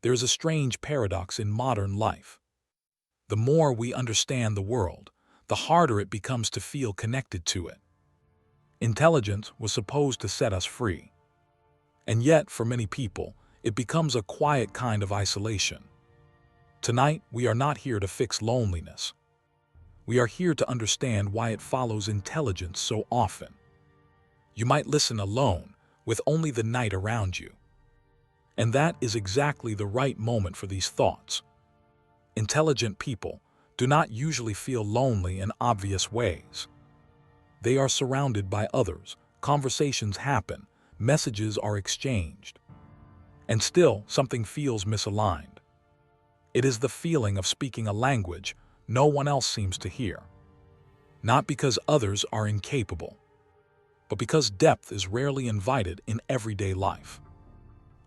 There is a strange paradox in modern life. The more we understand the world, the harder it becomes to feel connected to it. Intelligence was supposed to set us free. And yet, for many people, it becomes a quiet kind of isolation. Tonight, we are not here to fix loneliness. We are here to understand why it follows intelligence so often. You might listen alone, with only the night around you. And that is exactly the right moment for these thoughts. Intelligent people do not usually feel lonely in obvious ways. They are surrounded by others, conversations happen, messages are exchanged. And still, something feels misaligned. It is the feeling of speaking a language no one else seems to hear. Not because others are incapable, but because depth is rarely invited in everyday life.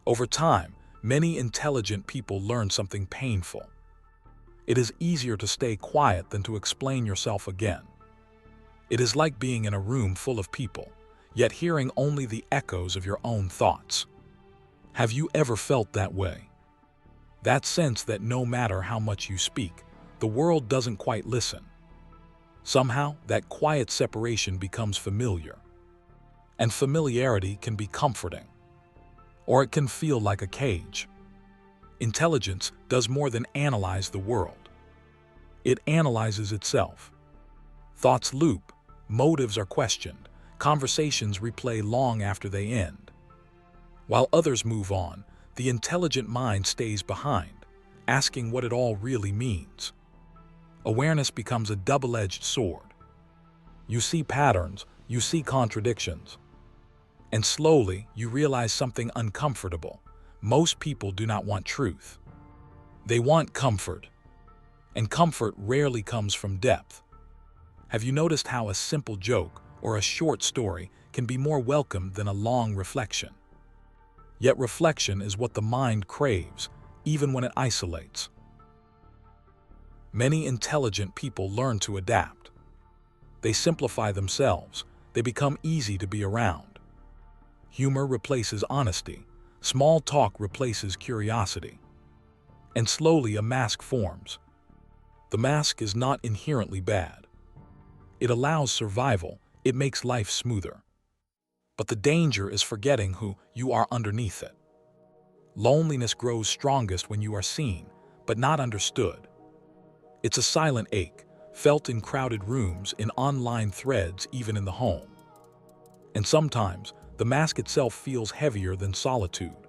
Over time, many intelligent people learn something painful. It is easier to stay quiet than to explain yourself again. It is like being in a room full of people, yet hearing only the echoes of your own thoughts. Have you ever felt that way? That sense that no matter how much you speak, the world doesn't quite listen. Somehow, that quiet separation becomes familiar. And familiarity can be comforting. Or it can feel like a cage. Intelligence does more than analyze the world. It analyzes itself. Thoughts loop, motives are questioned, conversations replay long after they end. While others move on, the intelligent mind stays behind, asking what it all really means. Awareness becomes a double-edged sword. You see patterns, you see contradictions. And slowly, you realize something uncomfortable. Most people do not want truth. They want comfort. And comfort rarely comes from depth. Have you noticed how a simple joke or a short story can be more welcome than a long reflection? Yet reflection is what the mind craves, even when it isolates. Many intelligent people learn to adapt. They simplify themselves. They become easy to be around. Humor replaces honesty. Small talk replaces curiosity. And slowly a mask forms. The mask is not inherently bad. It allows survival. It makes life smoother. But the danger is forgetting who you are underneath it. Loneliness grows strongest when you are seen, but not understood. It's a silent ache, felt in crowded rooms, in online threads, even in the home. And sometimes, the mask itself feels heavier than solitude.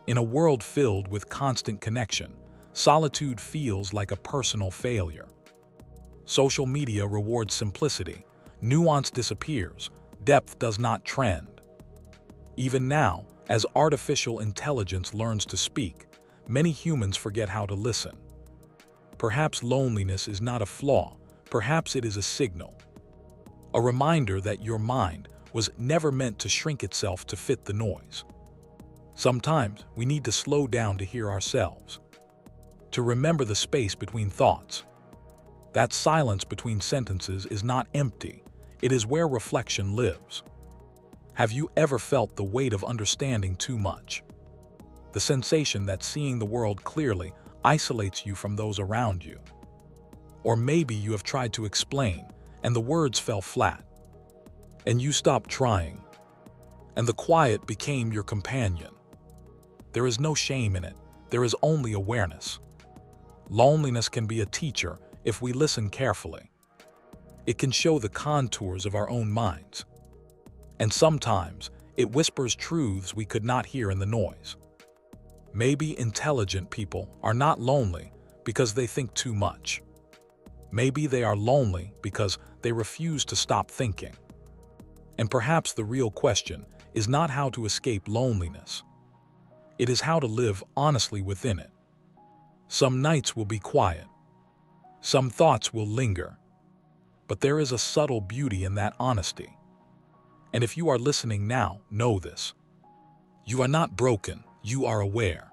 In a world filled with constant connection, solitude feels like a personal failure. Social media rewards simplicity. Nuance disappears. Depth does not trend. Even now, as artificial intelligence learns to speak, many humans forget how to listen. Perhaps loneliness is not a flaw. Perhaps it is a signal. A reminder that your mind was never meant to shrink itself to fit the noise. Sometimes we need to slow down to hear ourselves, to remember the space between thoughts. That silence between sentences is not empty. It is where reflection lives. Have you ever felt the weight of understanding too much? The sensation that seeing the world clearly isolates you from those around you. Or maybe you have tried to explain, and the words fell flat. And you stopped trying. And the quiet became your companion. There is no shame in it. There is only awareness. Loneliness can be a teacher if we listen carefully. It can show the contours of our own minds. And sometimes, it whispers truths we could not hear in the noise. Maybe intelligent people are not lonely because they think too much. Maybe they are lonely because they refuse to stop thinking. And perhaps the real question is not how to escape loneliness. It is how to live honestly within it. Some nights will be quiet. Some thoughts will linger. But there is a subtle beauty in that honesty. And if you are listening now, know this. You are not broken, you are aware.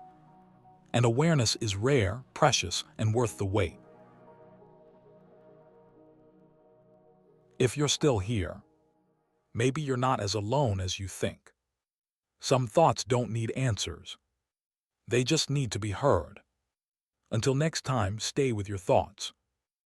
And awareness is rare, precious, and worth the wait. If you're still here, maybe you're not as alone as you think. Some thoughts don't need answers. They just need to be heard. Until next time, stay with your thoughts.